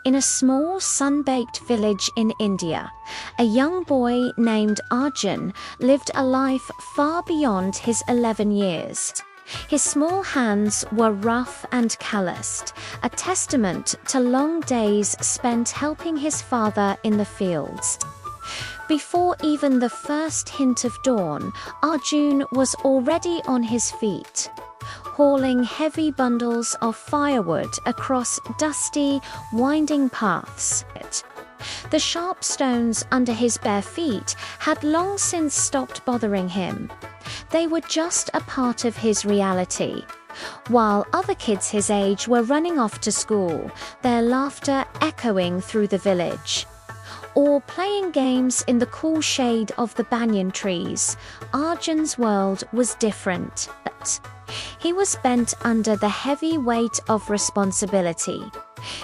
In a small sun-baked village in India, a young boy named Arjun lived a life far beyond his 11 years. His small hands were rough and calloused, a testament to long days spent helping his father in the fields. Before even the first hint of dawn, Arjun was already on his feet, hauling heavy bundles of firewood across dusty, winding paths. The sharp stones under his bare feet had long since stopped bothering him. They were just a part of his reality. While other kids his age were running off to school, their laughter echoing through the village, or playing games in the cool shade of the banyan trees, Arjun's world was different. He was bent under the heavy weight of responsibility.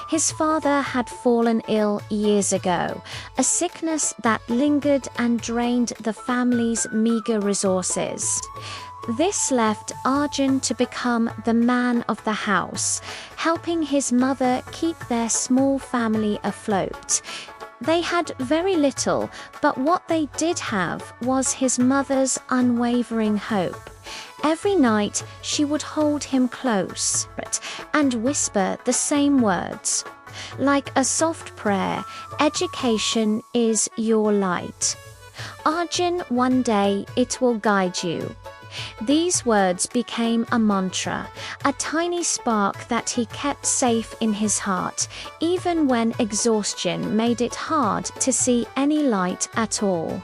His father had fallen ill years ago, a sickness that lingered and drained the family's meager resources. This left Arjun to become the man of the house, helping his mother keep their small family afloat. They had very little, but what they did have was his mother's unwavering hope. Every night she would hold him close and whisper the same words. Like a soft prayer, education is your light. Arjun, one day it will guide you. These words became a mantra, a tiny spark that he kept safe in his heart, even when exhaustion made it hard to see any light at all.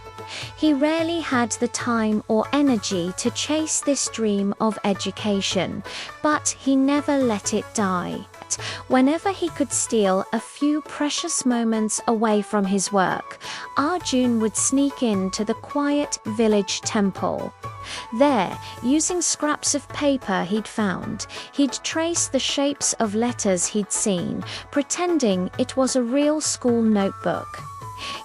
He rarely had the time or energy to chase this dream of education, but he never let it die. Whenever he could steal a few precious moments away from his work, Arjun would sneak into the quiet village temple. There, using scraps of paper he'd found, he'd trace the shapes of letters he'd seen, pretending it was a real school notebook.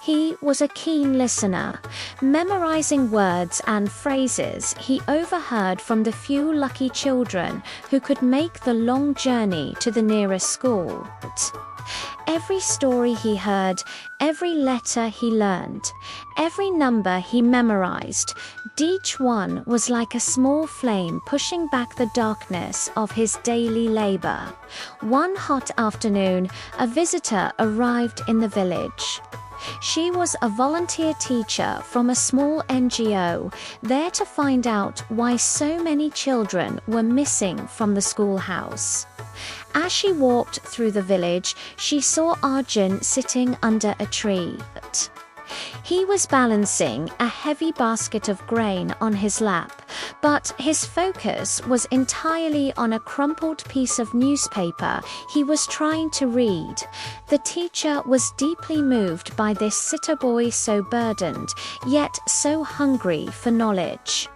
He was a keen listener, memorizing words and phrases he overheard from the few lucky children who could make the long journey to the nearest school. Every story he heard, every letter he learned, every number he memorized, each one was like a small flame pushing back the darkness of his daily labor. One hot afternoon, a visitor arrived in the village. She was a volunteer teacher from a small NGO, there to find out why so many children were missing from the schoolhouse. As she walked through the village, she saw Arjun sitting under a tree. He was balancing a heavy basket of grain on his lap, but his focus was entirely on a crumpled piece of newspaper he was trying to read. The teacher was deeply moved by this sitter boy, so burdened, yet so hungry for knowledge.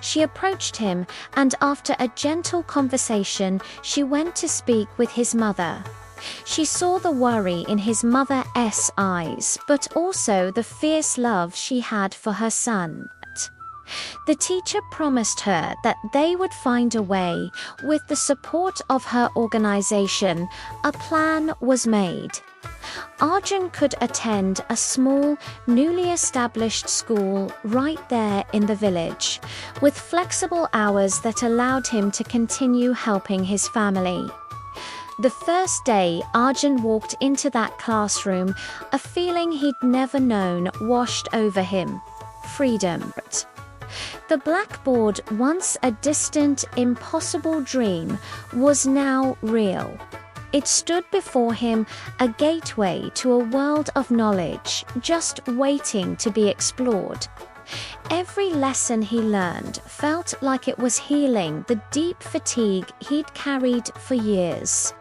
She approached him, and after a gentle conversation, she went to speak with his mother. She saw the worry in his mother's eyes, but also the fierce love she had for her son. The teacher promised her that they would find a way. With the support of her organization, a plan was made. Arjun could attend a small, newly established school right there in the village, with flexible hours that allowed him to continue helping his family. The first day Arjun walked into that classroom, a feeling he'd never known washed over him: freedom. The blackboard, once a distant, impossible dream, was now real. It stood before him, a gateway to a world of knowledge, just waiting to be explored. Every lesson he learned felt like it was healing the deep fatigue he'd carried for years.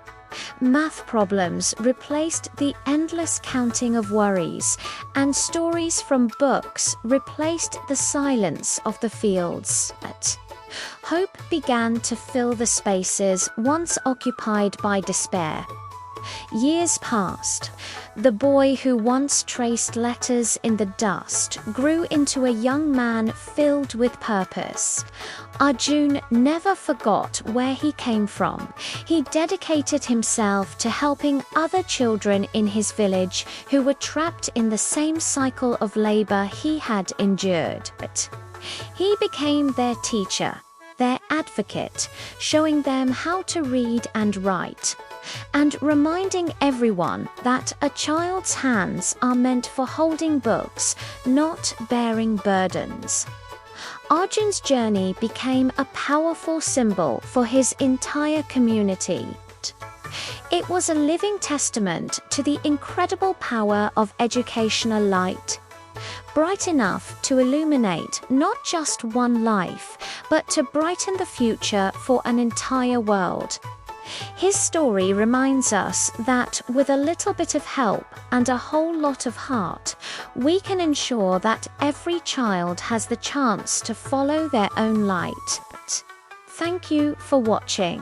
Math problems replaced the endless counting of worries, and stories from books replaced the silence of the fields. Hope began to fill the spaces once occupied by despair. Years passed. The boy who once traced letters in the dust grew into a young man filled with purpose. Arjun never forgot where he came from. He dedicated himself to helping other children in his village who were trapped in the same cycle of labor he had endured. He became their teacher, their advocate, showing them how to read and write, and reminding everyone that a child's hands are meant for holding books, not bearing burdens. Arjun's journey became a powerful symbol for his entire community. It was a living testament to the incredible power of educational light, bright enough to illuminate not just one life, but to brighten the future for an entire world. His story reminds us that with a little bit of help and a whole lot of heart, we can ensure that every child has the chance to follow their own light. Thank you for watching.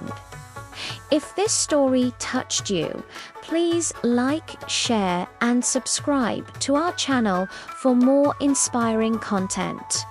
If this story touched you, please like, share, and subscribe to our channel for more inspiring content.